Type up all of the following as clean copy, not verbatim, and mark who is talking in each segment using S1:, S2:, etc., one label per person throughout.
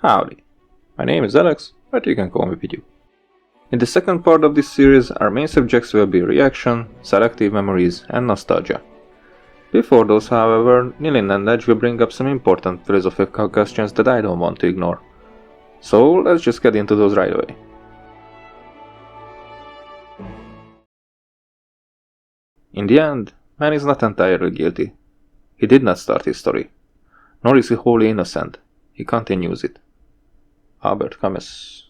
S1: Howdy, my name is Alex, but you can call me Pidu. In the second part of this series, our main subjects will be reaction, selective memories, and nostalgia. Before those, however, Nilin and Edge will bring up some important philosophical questions that I don't want to ignore. So let's just get into those right away. In the end, man is not entirely guilty. He did not start his story, nor is he wholly innocent. He continues it. Albert Camus.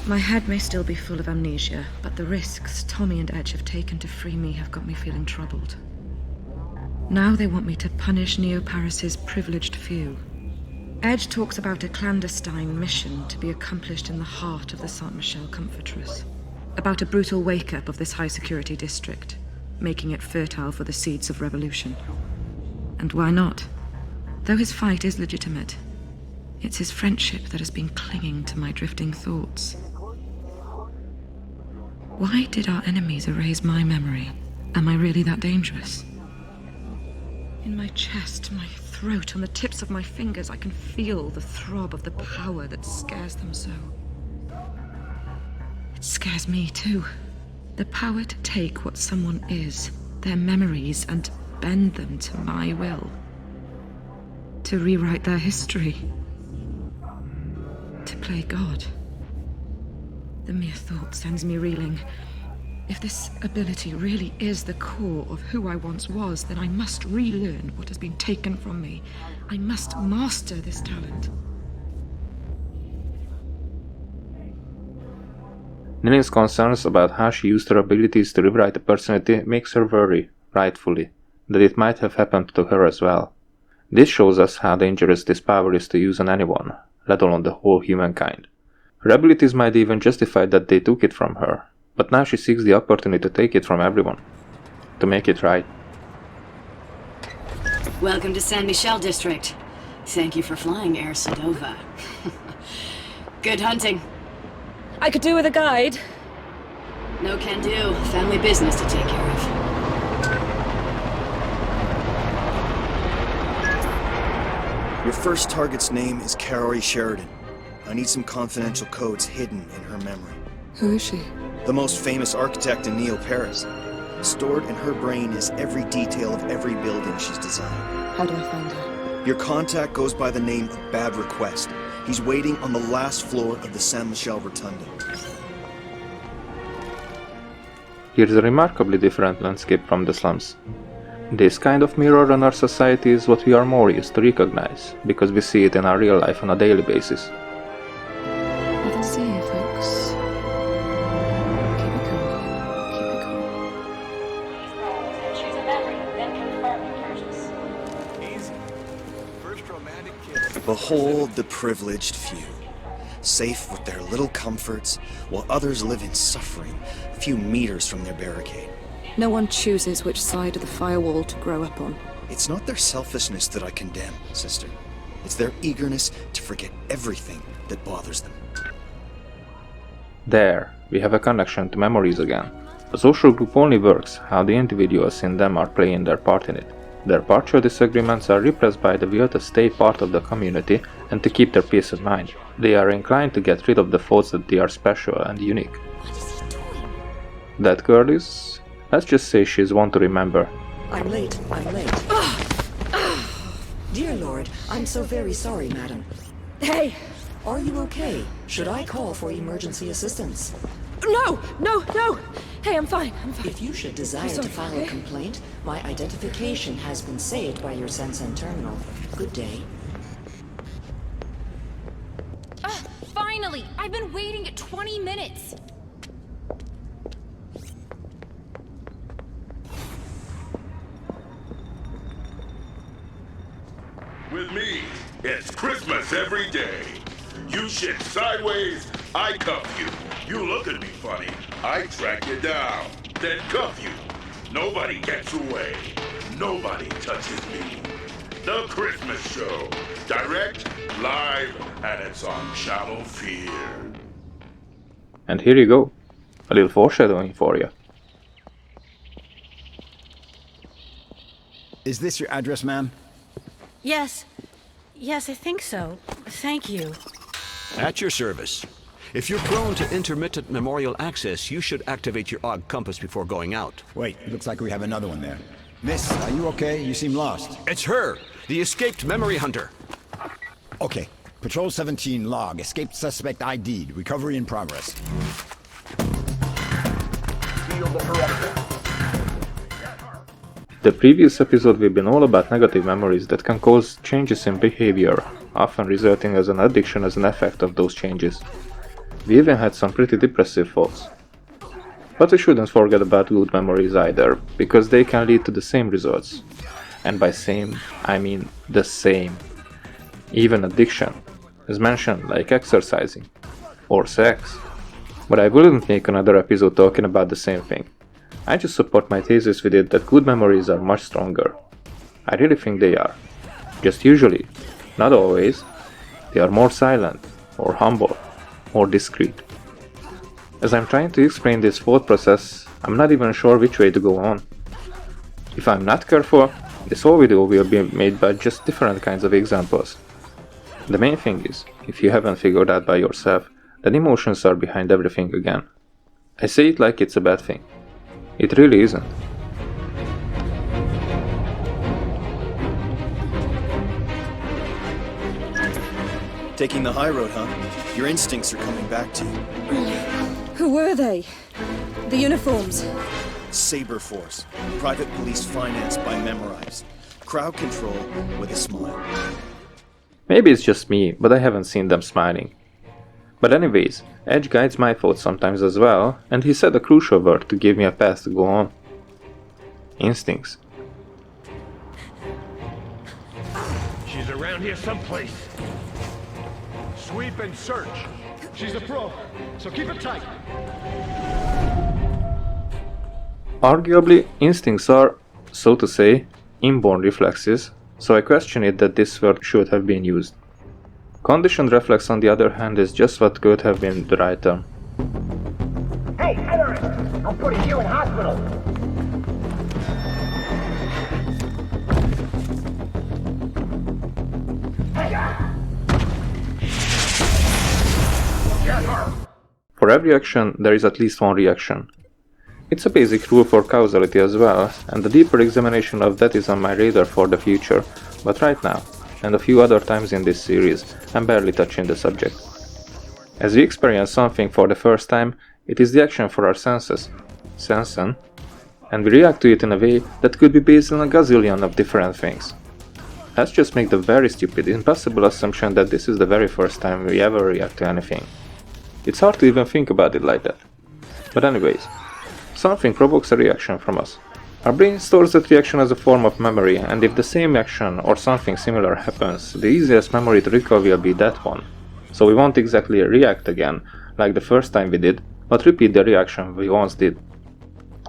S2: My head may still be full of amnesia, but the risks Tommy and Edge have taken to free me have got me feeling troubled. Now they want me to punish Neo-Paris' privileged few. Edge talks about a clandestine mission to be accomplished in the heart of the Saint-Michel Comfortress. About a brutal wake-up of this high-security district, making it fertile for the seeds of revolution. And why not? Though his fight is legitimate, it's his friendship that has been clinging to my drifting thoughts. Why did our enemies erase my memory? Am I really that dangerous? In my chest, my throat, on the tips of my fingers, I can feel the throb of the power that scares them so. It scares me too. The power to take what someone is, their memories, and bend them to my will. To rewrite their history. To play God. The mere thought sends me reeling. If this ability really is the core of who I once was, then I must relearn what has been taken from me. I must master this talent.
S1: Nilin's concerns about how she used her abilities to rewrite a personality makes her worry, rightfully, that it might have happened to her as well. This shows us how dangerous this power is to use on anyone, let alone the whole humankind. Her abilities might even justify that they took it from her, but now she seeks the opportunity to take it from everyone. To make it right.
S3: Welcome to Saint-Michel District. Thank you for flying Air Sedova. Good hunting.
S2: I could do with a guide.
S3: No can do. Family business to take care of.
S4: Your first target's name is Carrie Sheridan. I need some confidential codes hidden in her memory.
S2: Who is she?
S4: The most famous architect in Neo-Paris. Stored in her brain is every detail of every building she's designed.
S2: How do I find her?
S4: Your contact goes by the name of Bad Request. He's waiting on the last floor of the Saint-Michel Rotunda.
S1: Here's a remarkably different landscape from the slums. This kind of mirror on our society is what we are more used to recognize, because we see it in our real life on a daily basis.
S2: Nothing to see here, folks. Keep it cool. Keep it cool.
S5: Choose a memory, then confirm your purchase.
S6: Easy. First romantic kiss.
S4: Behold the privileged few. Safe with their little comforts, while others live in suffering a few meters from their barricade.
S2: No one chooses which side of the firewall to grow up on.
S4: It's not their selfishness that I condemn, sister. It's their eagerness to forget everything that bothers them.
S1: There, we have a connection to memories again. A social group only works how the individuals in them are playing their part in it. Their partial disagreements are repressed by the will to stay part of the community and to keep their peace of mind. They are inclined to get rid of the thoughts that they are special and unique. That girl is... let's just say she's one to remember.
S7: I'm late. Dear Lord, I'm so very sorry, madam.
S2: Hey!
S7: Are you okay? Should I call for emergency assistance?
S2: No! Hey, I'm fine.
S7: If you should desire to file a complaint, my identification has been saved by your Sensen terminal. Good day.
S5: Finally! I've been waiting 20 minutes!
S8: With me, it's Christmas every day. You shit sideways, I cuff you. You look at me funny, I track you down, then cuff you. Nobody gets away. Nobody touches me. The Christmas Show. Direct, live, and it's on Channel Fear.
S1: And here you go. A little foreshadowing for you.
S6: Is this your address, ma'am?
S3: Yes. Yes, I think so. Thank you.
S9: At your service. If you're prone to intermittent memorial access, you should activate your Ogg compass before going out.
S10: Wait, looks like we have another one there. Miss, are you okay? You seem lost.
S9: It's her, the escaped memory hunter.
S10: Okay. Patrol 17 log. Escaped suspect ID'd. Recovery in progress.
S1: The previous episode we've been all about negative memories that can cause changes in behavior, often resulting as an addiction as an effect of those changes. We even had some pretty depressive thoughts. But we shouldn't forget about good memories either, because they can lead to the same results. And by same, I mean the same. Even addiction, as mentioned, like exercising, or sex. But I wouldn't make another episode talking about the same thing. I just support my thesis with it that good memories are much stronger. I really think they are. Just usually, not always, they are more silent, or humble, or discreet. As I'm trying to explain this thought process, I'm not even sure which way to go on. If I'm not careful, this whole video will be made by just different kinds of examples. The main thing is, if you haven't figured out by yourself, that emotions are behind everything again. I say it like it's a bad thing. It really isn't.
S4: Taking the high road, huh? Your instincts are coming back to you.
S2: Who were they? The uniforms.
S4: Saber Force, private police financed by Memorize. Crowd control with a smile.
S1: Maybe it's just me, but I haven't seen them smiling. But anyways, Edge guides my thoughts sometimes as well, and he said a crucial word to give me a path to go on. Instincts.
S6: She's around here someplace. Sweep and search. She's a pro, so keep it tight.
S1: Arguably, instincts are, so to say, inborn reflexes, so I question it that this word should have been used. Conditioned reflex, on the other hand, is just what could have been the right term.
S11: Hey, terrorist! I'm putting you in hospital!
S1: For every action, there is at least one reaction. It's a basic rule for causality as well, and a deeper examination of that is on my radar for the future, but right now, and a few other times in this series, I'm barely touching the subject. As we experience something for the first time, it is the action for our senses, sensen, and we react to it in a way that could be based on a gazillion of different things. Let's just make the very stupid, impossible assumption that this is the very first time we ever react to anything. It's hard to even think about it like that. But anyways, something provokes a reaction from us. Our brain stores that reaction as a form of memory, and if the same action or something similar happens, the easiest memory to recall will be that one. So we won't exactly react again, like the first time we did, but repeat the reaction we once did.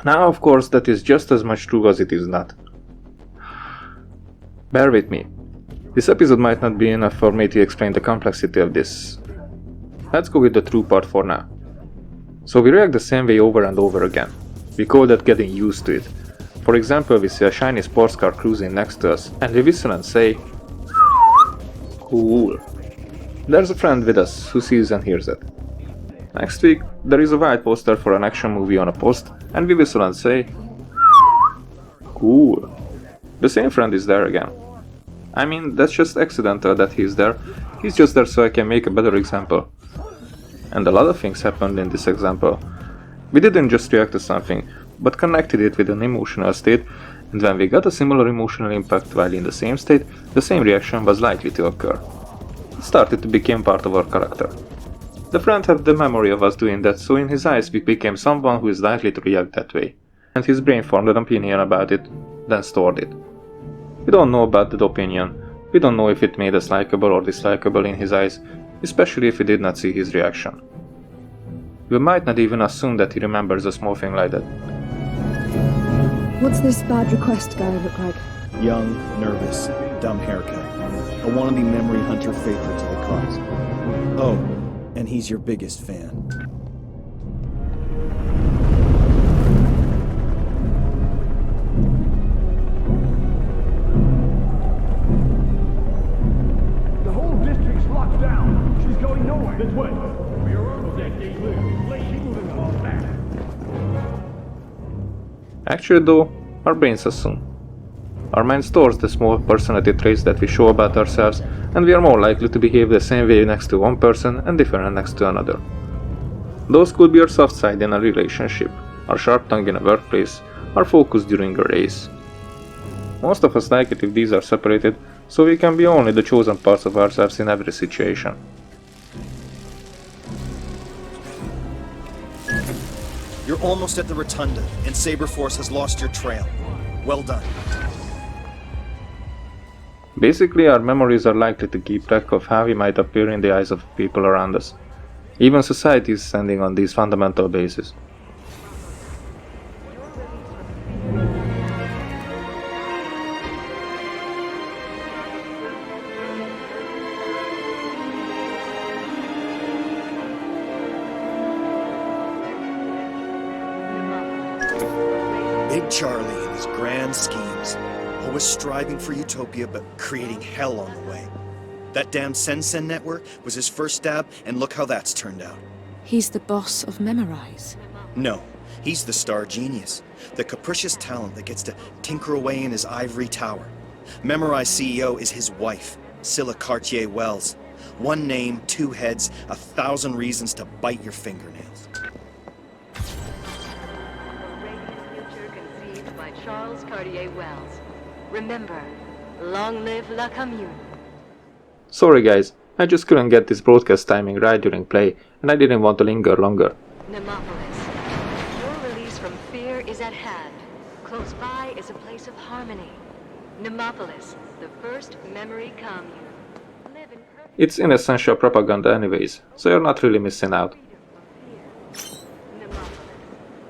S1: Now, of course, that is just as much true as it is not. Bear with me. This episode might not be enough for me to explain the complexity of this. Let's go with the true part for now. So we react the same way over and over again. We call that getting used to it. For example, we see a shiny sports car cruising next to us, and we whistle and say, "Cool." There's a friend with us who sees and hears it. Next week, there is a white poster for an action movie on a post, and we whistle and say, "Cool." The same friend is there again. I mean, that's just accidental that he's there. He's just there so I can make a better example. And a lot of things happened in this example. We didn't just react to something, but connected it with an emotional state, and when we got a similar emotional impact while in the same state, the same reaction was likely to occur. It started to become part of our character. The friend had the memory of us doing that, so in his eyes we became someone who is likely to react that way, and his brain formed an opinion about it, then stored it. We don't know about that opinion. We don't know if it made us likable or dislikable in his eyes, especially if we did not see his reaction. We might not even assume that he remembers a small thing like that.
S12: What's this bad request guy look like?
S4: Young, nervous, dumb haircut. A wannabe memory hunter favorite to the cause. Oh, and he's your biggest fan.
S6: this way. We are almost at gate clear. Let's keep moving along fast.
S1: Actually though, our brains assume. Our mind stores the small personality traits that we show about ourselves, and we are more likely to behave the same way next to one person and different next to another. Those could be our soft side in a relationship, our sharp tongue in a workplace, our focus during a race. Most of us like it if these are separated, so we can be only the chosen parts of ourselves in every situation.
S4: You're almost at the Rotunda, and Saber Force has lost your trail. Well done.
S1: Basically, our memories are likely to keep track of how we might appear in the eyes of people around us. Even society is standing on these fundamental bases.
S4: Big Charlie and his grand schemes. Always striving for utopia, but creating hell on the way. That damn Sensen network was his first stab, and look how that's turned out.
S2: He's the boss of Memorize.
S4: No, he's the star genius. The capricious talent that gets to tinker away in his ivory tower. Memorize CEO is his wife, Scylla Cartier-Wells. One name, two heads, 1,000 reasons to bite your fingernails.
S13: Conceived by Charles Cartier-Wells. Remember, long live La Commune.
S1: Sorry guys, I just couldn't get this broadcast timing right during play, and I didn't want to linger longer.
S13: Nemopolis. Your release from fear is at hand. Close by is a place of harmony. Nemopolis, the first memory commune. Live in perfect...
S1: It's inessential propaganda anyways, so you're not really missing out.
S13: Nemopolis,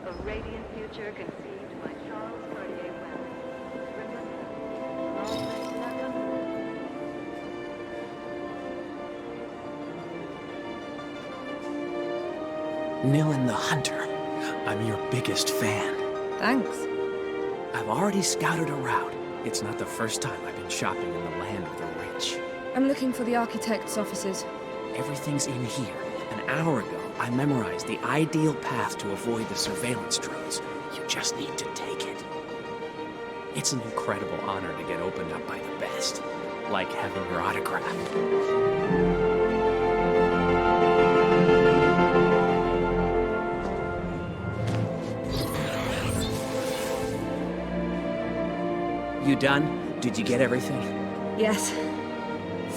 S13: a radiant future conceived by Charles Cartier-Wells. Remember, long live La Commune.
S14: Nilin the Hunter. I'm your biggest fan.
S2: Thanks.
S14: I've already scouted a route. It's not the first time I've been shopping in the land of the rich.
S2: I'm looking for the architect's offices.
S14: Everything's in here. An hour ago, I memorized the ideal path to avoid the surveillance drones. You just need to take it. It's an incredible honor to get opened up by the best. Like having your autograph. You done? Did you get everything?
S2: Yes.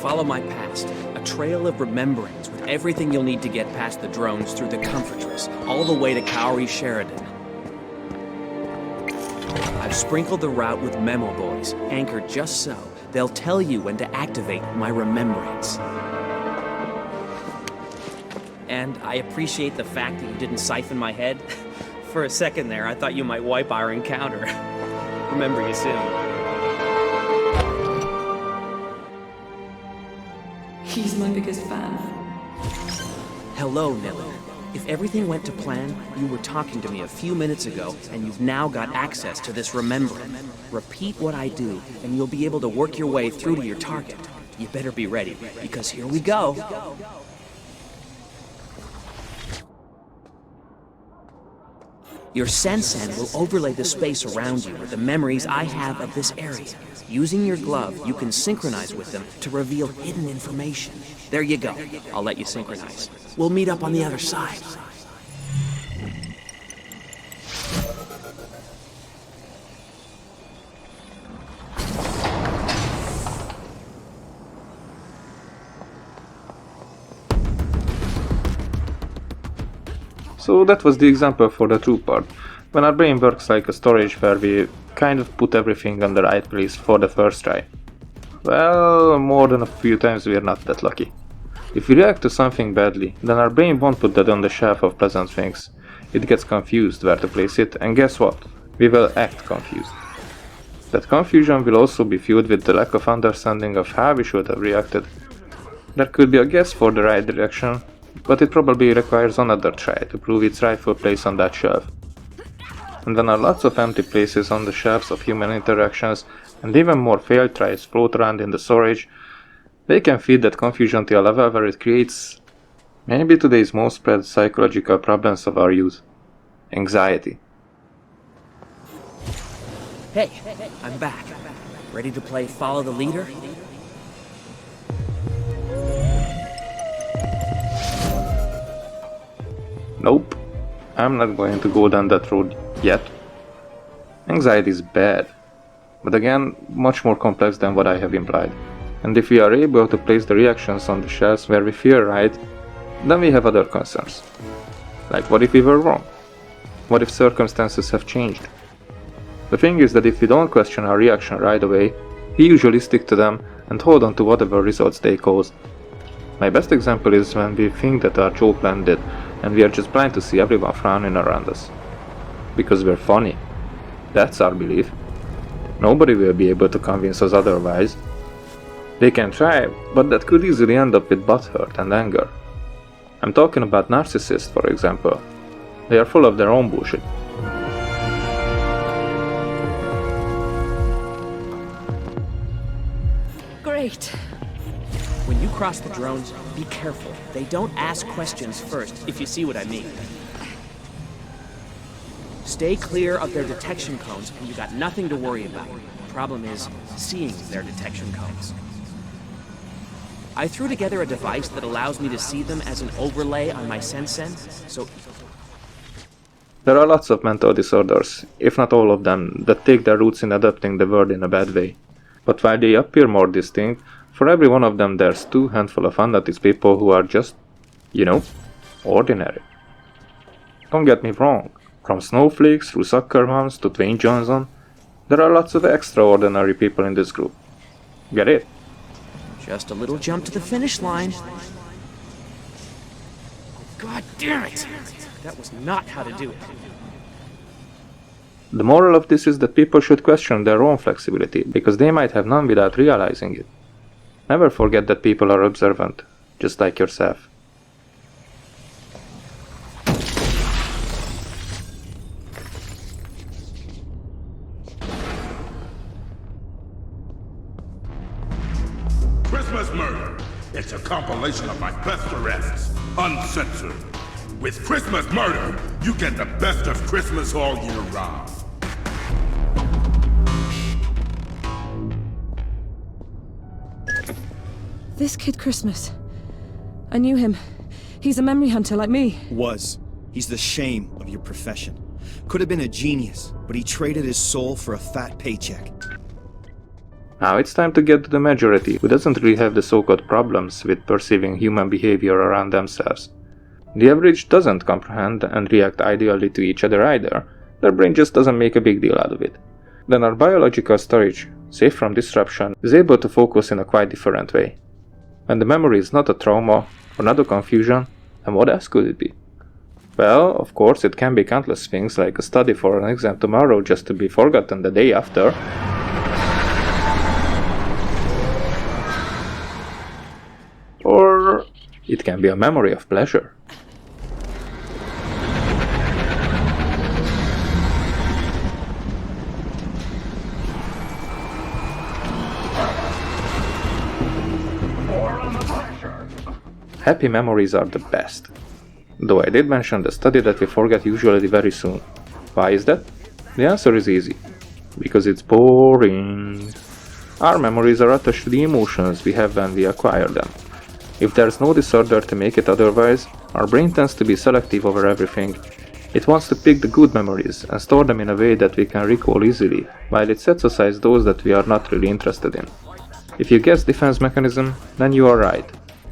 S14: Follow my past. A trail of remembrance with everything you'll need to get past the drones through the Comfortress, all the way to Cowrie Sheridan. I've sprinkled the route with memo boys, anchored just so. They'll tell you when to activate my remembrance. And I appreciate the fact that you didn't siphon my head. For a second there, I thought you might wipe our encounter. Remember you soon.
S2: He's my biggest fan.
S14: Hello, Nilin. If everything went to plan, you were talking to me a few minutes ago, and you've now got access to this remembrance. Repeat what I do, and you'll be able to work your way through to your target. You better be ready, because here we go. Your Sensen will overlay the space around you with the memories I have of this area. Using your glove, you can synchronize with them to reveal hidden information. There you go. I'll let you synchronize. We'll meet up on the other side.
S1: So that was the example for the true part, when our brain works like a storage where we kind of put everything on the right place for the first try. Well, more than a few times we are not that lucky. If we react to something badly, then our brain won't put that on the shelf of pleasant things. It gets confused where to place it, and guess what? We will act confused. That confusion will also be fueled with the lack of understanding of how we should have reacted. There could be a guess for the right direction, but it probably requires another try to prove its rightful place on that shelf. And then are lots of empty places on the shelves of human interactions, and even more failed tries float around in the storage. They can feed that confusion to a level where it creates Maybe today's most spread psychological problems of our youth. Anxiety.
S14: Hey, I'm back. Ready to play Follow the Leader?
S1: Nope. I'm not going to go down that road yet. Anxiety is bad, but again, much more complex than what I have implied. And if we are able to place the reactions on the shelves where we feel right, then we have other concerns. Like, what if we were wrong? What if circumstances have changed? The thing is that if we don't question our reaction right away, we usually stick to them and hold on to whatever results they cause. My best example is when we think that our joke landed and we are just blind to see everyone frowning around us. Because we're funny. That's our belief. Nobody will be able to convince us otherwise. They can try, but that could easily end up with butthurt and anger. I'm talking about narcissists, for example. They are full of their own bullshit.
S2: Great.
S14: When you cross the drones, be careful. They don't ask questions first, if you see what I mean. Stay clear of their detection cones, and you got nothing to worry about. Problem is, seeing their detection cones. I threw together a device that allows me to see them as an overlay on my Sensen, so...
S1: There are lots of mental disorders, if not all of them, that take their roots in adopting the world in a bad way. But while they appear more distinct, for every one of them there's two handful of unnoticed people who are just, ordinary. Don't get me wrong, from snowflakes through soccer moms to Dwayne Johnson, there are lots of extraordinary people in this group. Get it?
S14: Just a little jump to the finish line. God damn it! That was not how to do it.
S1: The moral of this is that people should question their own flexibility, because they might have none without realizing it. Never forget that people are observant, just like yourself.
S8: Christmas Murder. It's a compilation of my best arrests, uncensored. With Christmas Murder, you get the best of Christmas all year round.
S2: This Kid Christmas. I knew him. He's a memory hunter like me.
S4: Was. He's the shame of your profession. Could have been a genius, but he traded his soul for a fat paycheck.
S1: Now it's time to get to the majority, who doesn't really have the so-called problems with perceiving human behavior around themselves. The average doesn't comprehend and react ideally to each other either. Their brain just doesn't make a big deal out of it. Then our biological storage, safe from disruption, is able to focus in a quite different way. When the memory is not a trauma or not a confusion, then what else could it be? Well, of course, it can be countless things like a study for an exam tomorrow just to be forgotten the day after. Or it can be a memory of pleasure. Happy memories are the best. Though I did mention the study that we forget usually very soon. Why is that? The answer is easy. Because it's boring. Our memories are attached to the emotions we have when we acquire them. If there's no disorder to make it otherwise, our brain tends to be selective over everything. It wants to pick the good memories and store them in a way that we can recall easily, while it sets aside those that we are not really interested in. If you guess defense mechanism, then you are right.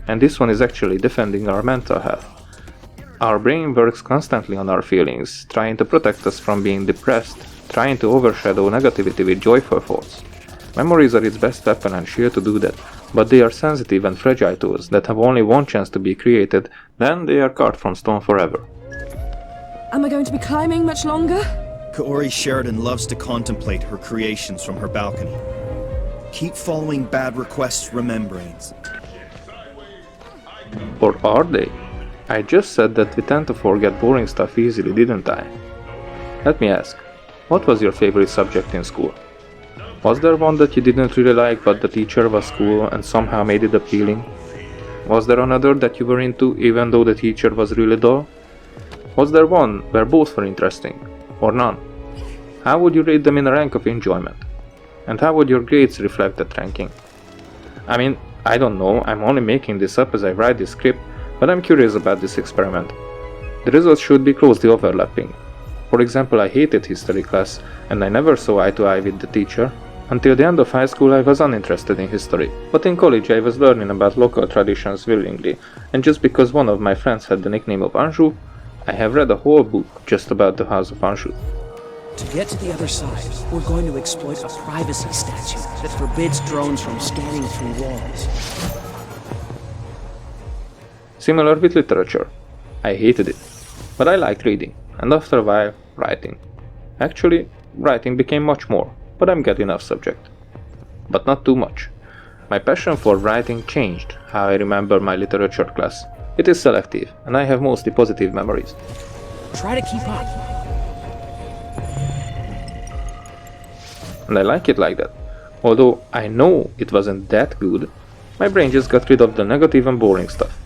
S1: And this one is actually defending our mental health. Our brain works constantly on our feelings, trying to protect us from being depressed, trying to overshadow negativity with joyful thoughts. Memories are its best weapon and shield to do that, but they are sensitive and fragile tools that have only one chance to be created, then they are carved from stone forever.
S2: Am I going to be climbing much longer?
S4: Kaori Sheridan loves to contemplate her creations from her balcony. Keep following bad requests, remembrance.
S1: Or are they? I just said that we tend to forget boring stuff easily, didn't I? Let me ask, what was your favorite subject in school? Was there one that you didn't really like but the teacher was cool and somehow made it appealing? Was there another that you were into even though the teacher was really dull? Was there one where both were interesting, or none? How would you rate them in a rank of enjoyment? And how would your grades reflect that ranking? I mean, I don't know, I'm only making this up as I write this script, but I'm curious about this experiment. The results should be closely overlapping. For example, I hated history class, and I never saw eye to eye with the teacher. Until the end of high school I was uninterested in history, but in college I was learning about local traditions willingly, and just because one of my friends had the nickname of Anjou, I have read a whole book just about the House of Anjou.
S14: To get to the other side, we're going to exploit a privacy statute that forbids drones from scanning through walls.
S1: Similar with literature. I hated it, but I liked reading, and after a while, writing. Actually, writing became much more, but I'm getting off subject. But not too much. My passion for writing changed how I remember my literature class. It is selective, and I have mostly positive memories.
S14: Try to keep up.
S1: And I like it like that. Although I know it wasn't that good, my brain just got rid of the negative and boring stuff.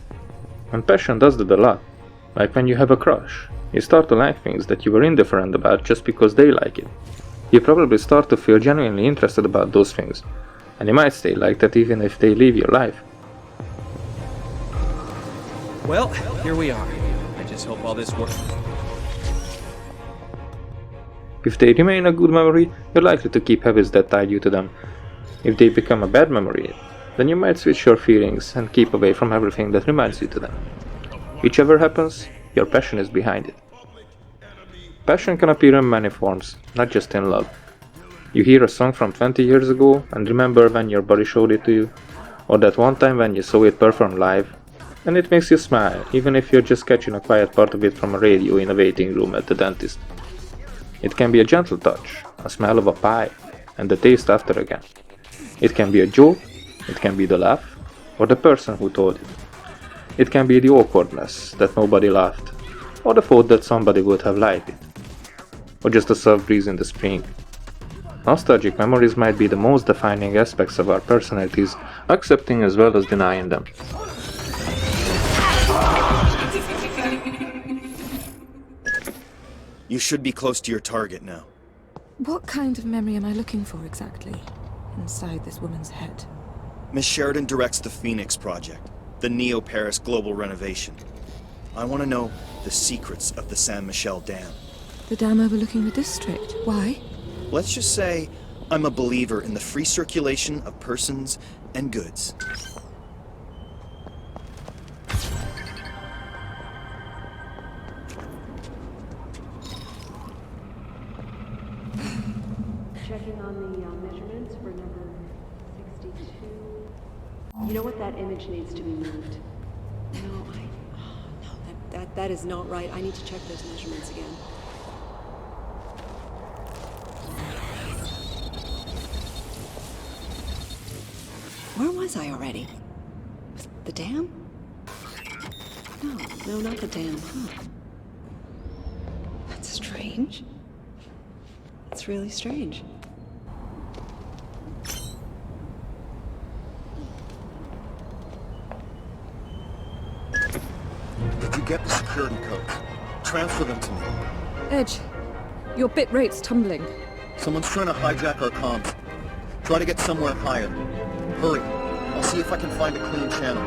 S1: And passion does that a lot. Like when you have a crush, you start to like things that you were indifferent about just because they like it. You probably start to feel genuinely interested about those things, and you might stay like that even if they leave your life.
S14: Well, here we are. I just hope all this works.
S1: If they remain a good memory, you're likely to keep habits that tie you to them. If they become a bad memory, then you might switch your feelings and keep away from everything that reminds you to them. Whichever happens, your passion is behind it. Passion can appear in many forms, not just in love. You hear a song from 20 years ago and remember when your buddy showed it to you, or that one time when you saw it performed live, and it makes you smile, even if you're just catching a quiet part of it from a radio in a waiting room at the dentist. It can be a gentle touch, a smell of a pie, and the taste after again. It can be a joke, it can be the laugh, or the person who told it. It can be the awkwardness that nobody laughed, or the thought that somebody would have liked it, or just a soft breeze in the spring. Nostalgic memories might be the most defining aspects of our personalities, accepting as well as denying them.
S4: You should be close to your target now.
S2: What kind of memory am I looking for exactly inside this woman's head?
S4: Miss Sheridan directs the Phoenix Project, the Neo-Paris global renovation. I want to know the secrets of the Saint-Michel Dam.
S2: The dam overlooking the district. Why?
S4: Let's just say I'm a believer in the free circulation of persons and goods.
S13: Checking on the measurements for number 62. You know what? That image needs to be moved. No, that is not right. I need to check those measurements again. Where was I already? The dam? No, not the dam, huh? That's strange. It's really strange.
S4: Did you get the security codes? Transfer them to me.
S2: Edge, your bit rate's tumbling.
S4: Someone's trying to hijack our comms. Try to get somewhere higher. Hurry. I'll see if I can find a clean channel.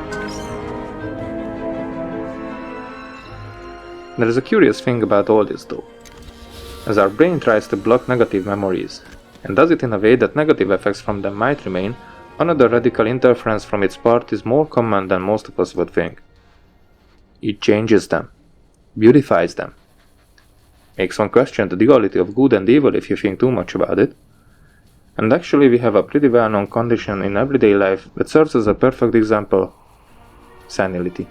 S1: There is a curious thing about all this though. As our brain tries to block negative memories, and does it in a way that negative effects from them might remain, another radical interference from its part is more common than most of us would think. It changes them, beautifies them. Makes one question the duality of good and evil if you think too much about it. And actually we have a pretty well-known condition in everyday life that serves as a perfect example: senility.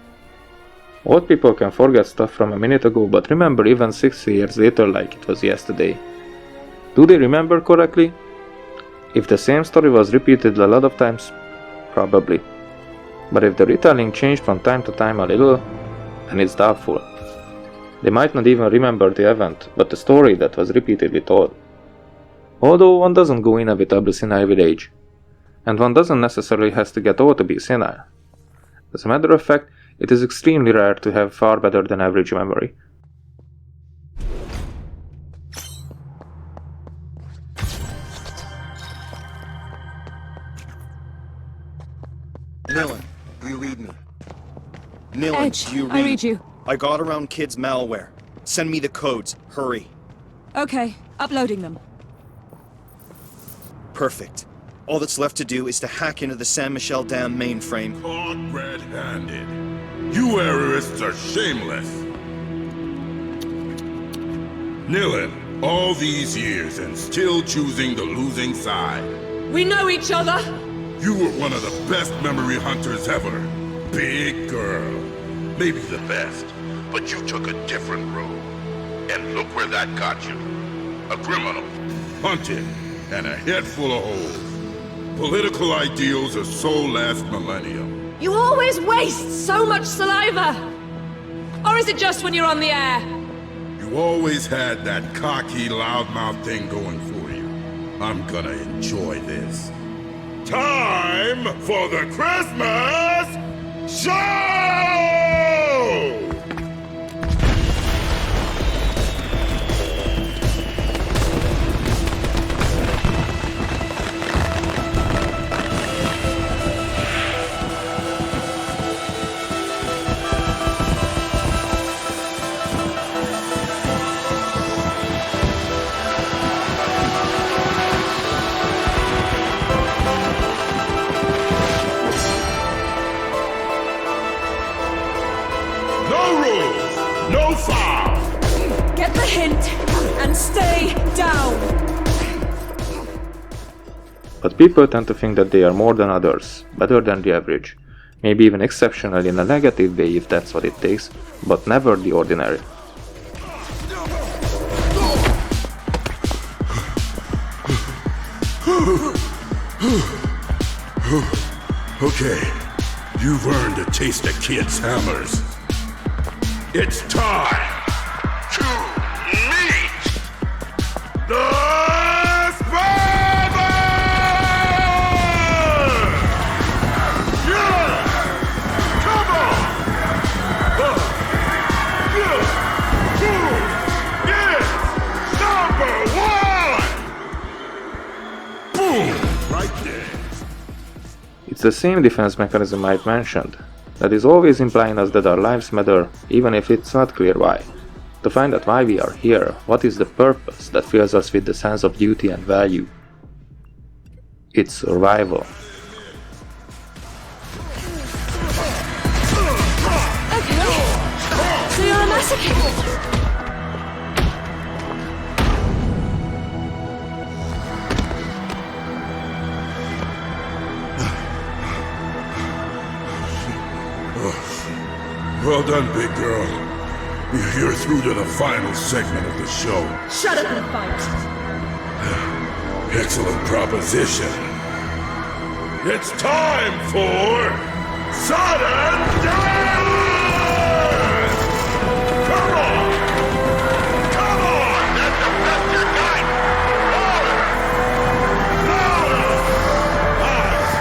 S1: Old people can forget stuff from a minute ago but remember even 60 years later like it was yesterday. Do they remember correctly? If the same story was repeated a lot of times, probably. But if the retelling changed from time to time a little, then it's doubtful. They might not even remember the event, but the story that was repeatedly told. Although one doesn't go inevitably senile with age, and one doesn't necessarily have to get old to be senile. As a matter of fact, it is extremely rare to have far better than average memory.
S4: Nilin, do you read me? Nilin,
S15: Edge,
S4: do you read?
S15: I read you.
S4: I got around kids' malware. Send me the codes. Hurry.
S15: Okay, uploading them.
S4: Perfect. All that's left to do is to hack into the San Michel Dam mainframe.
S8: Caught red-handed. You errorists are shameless. Nilin, all these years and still choosing the losing side.
S15: We know each other!
S8: You were one of the best memory hunters ever. Big girl. Maybe the best, but you took a different road. And look where that got you. A criminal. Hunted. And a head full of holes. Political ideals are so last millennium.
S15: You always waste so much saliva! Or is it just when you're on the air?
S8: You always had that cocky, loudmouth thing going for you. I'm gonna enjoy this. Time for the Christmas show! No foul!
S15: Get the hint and stay down!
S1: But people tend to think that they are more than others, better than the average, maybe even exceptional in a negative way if that's what it takes, but never the ordinary.
S8: Okay, you've earned a taste of kids' hammers. It's time to meet the Spiders! Yeah! Come on! Who is number one? Boom! Right there.
S1: It's the same defense mechanism I've mentioned. That is always implying us that our lives matter, even if it's not clear why. To find out why we are here, what is the purpose that fills us with the sense of duty and value. It's survival.
S15: Okay, so you're a masochist!
S8: Well done, big girl. You're through to the final segment of the show.
S15: Shut up and fight!
S8: Excellent proposition. It's time for sudden death! Come on! Come on! That's the best you got! Louder! Louder!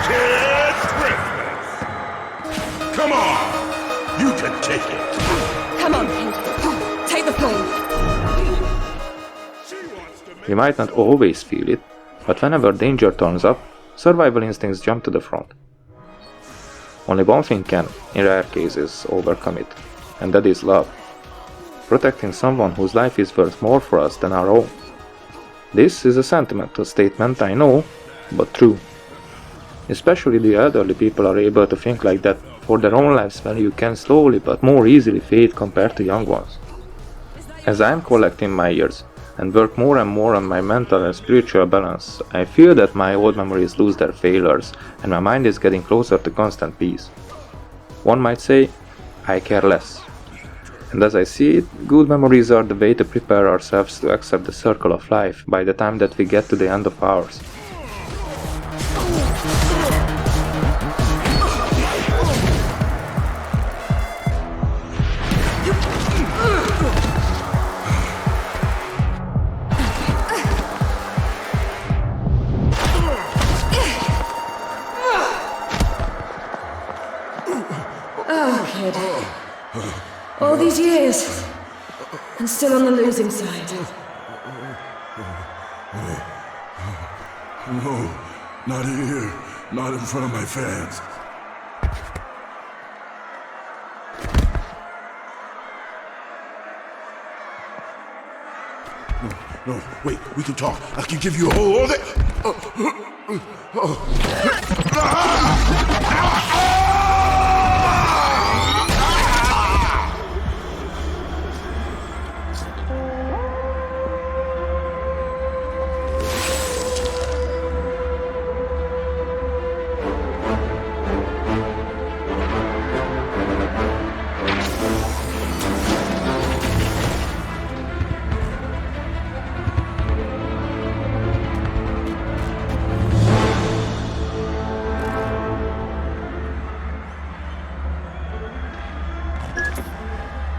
S8: Kids Christmas! Come on! You can take it.
S15: Come on, kid. Take the flame.
S1: We might not always feel it, but whenever danger turns up, survival instincts jump to the front. Only one thing can, in rare cases, overcome it, and that is love. Protecting someone whose life is worth more for us than our own. This is a sentimental statement, I know, but true. Especially the elderly people are able to think like that, for their own life's value can slowly but more easily fade compared to young ones. As I am collecting my years and work more and more on my mental and spiritual balance, I feel that my old memories lose their failures and my mind is getting closer to constant peace. One might say, I care less. And as I see it, good memories are the way to prepare ourselves to accept the circle of life by the time that we get to the end of ours.
S2: David. All these years, and still on the losing side.
S16: No, not here. Not in front of my fans. No, wait, we can talk. I can give you a whole other...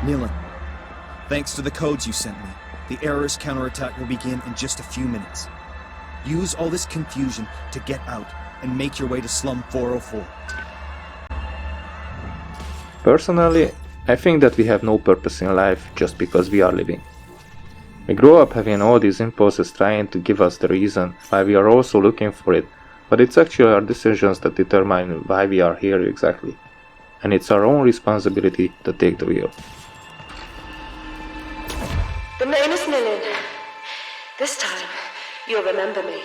S4: Nealon, thanks to the codes you sent me, the Error's counterattack will begin in just a few minutes. Use all this confusion to get out and make your way to Slum 404.
S1: Personally, I think that we have no purpose in life just because we are living. We grow up having all these impulses trying to give us the reason why we are also looking for it, but it's actually our decisions that determine why we are here exactly. And it's our own responsibility to take the wheel.
S15: The name is Lillian. This time, you'll remember me.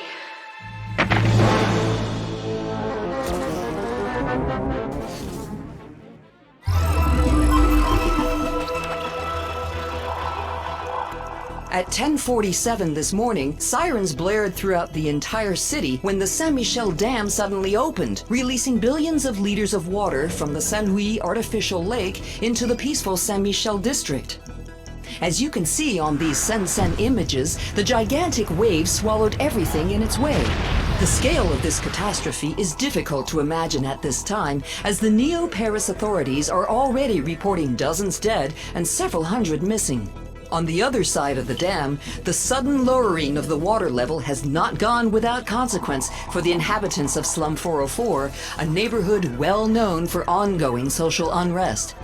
S7: At 10:47 this morning, sirens blared throughout the entire city when the Saint-Michel Dam suddenly opened, releasing billions of liters of water from the Saint-Louis artificial lake into the peaceful Saint-Michel district. As you can see on these Sen-Sen images, the gigantic wave swallowed everything in its way. The scale of this catastrophe is difficult to imagine at this time, as the Neo-Paris authorities are already reporting dozens dead and several hundred missing. On the other side of the dam, the sudden lowering of the water level has not gone without consequence for the inhabitants of Slum 404, a neighborhood well known for ongoing social unrest.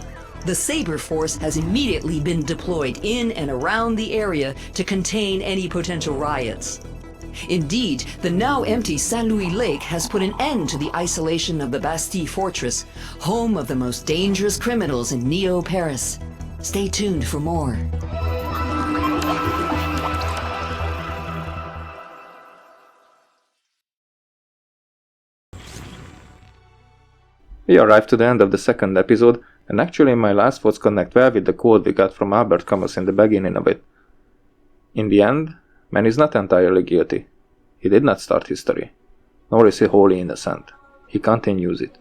S7: The Sabre Force has immediately been deployed in and around the area to contain any potential riots. Indeed, the now empty Saint-Louis Lake has put an end to the isolation of the Bastille Fortress, home of the most dangerous criminals in Neo-Paris. Stay tuned for more.
S1: We arrived to the end of the second episode, and actually my last thoughts connect well with the quote we got from Albert Camus in the beginning of it. In the end, man is not entirely guilty. He did not start history, nor is he wholly innocent. He continues it.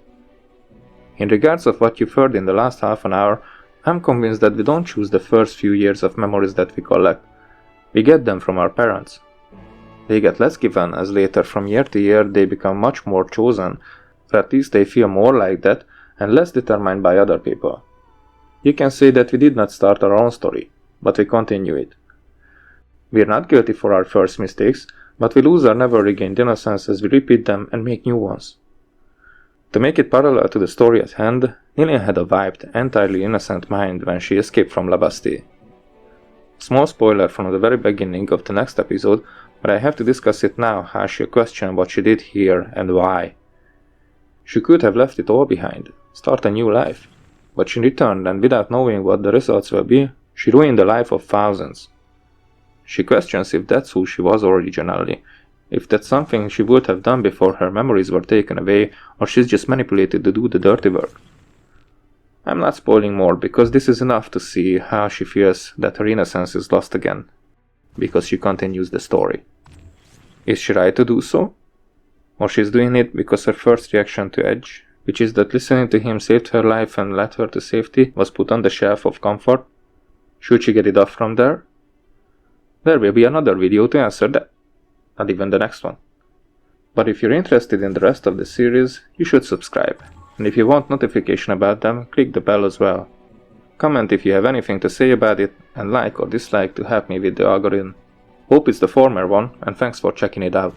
S1: In regards of what you've heard in the last half an hour, I'm convinced that we don't choose the first few years of memories that we collect. We get them from our parents. They get less given as later from year to year they become much more chosen, or at least they feel more like that and less determined by other people. You can say that we did not start our own story, but we continue it. We are not guilty for our first mistakes, but we lose our never regained innocence as we repeat them and make new ones. To make it parallel to the story at hand, Lillian had a wiped, entirely innocent mind when she escaped from La Bastille. Small spoiler from the very beginning of the next episode, but I have to discuss it now as she questioned what she did here and why. She could have left it all behind, start a new life, but she returned and without knowing what the results will be, she ruined the life of thousands. She questions if that's who she was originally, if that's something she would have done before her memories were taken away, or she's just manipulated to do the dirty work. I'm not spoiling more because this is enough to see how she feels that her innocence is lost again, because she continues the story. Is she right to do so? Or she's doing it because her first reaction to Edge, which is that listening to him saved her life and led her to safety, was put on the shelf of comfort? Should she get it off from there? There will be another video to answer that. Not even the next one. But if you're interested in the rest of the series, you should subscribe. And if you want notification about them, click the bell as well. Comment if you have anything to say about it, and like or dislike to help me with the algorithm. Hope it's the former one, and thanks for checking it out.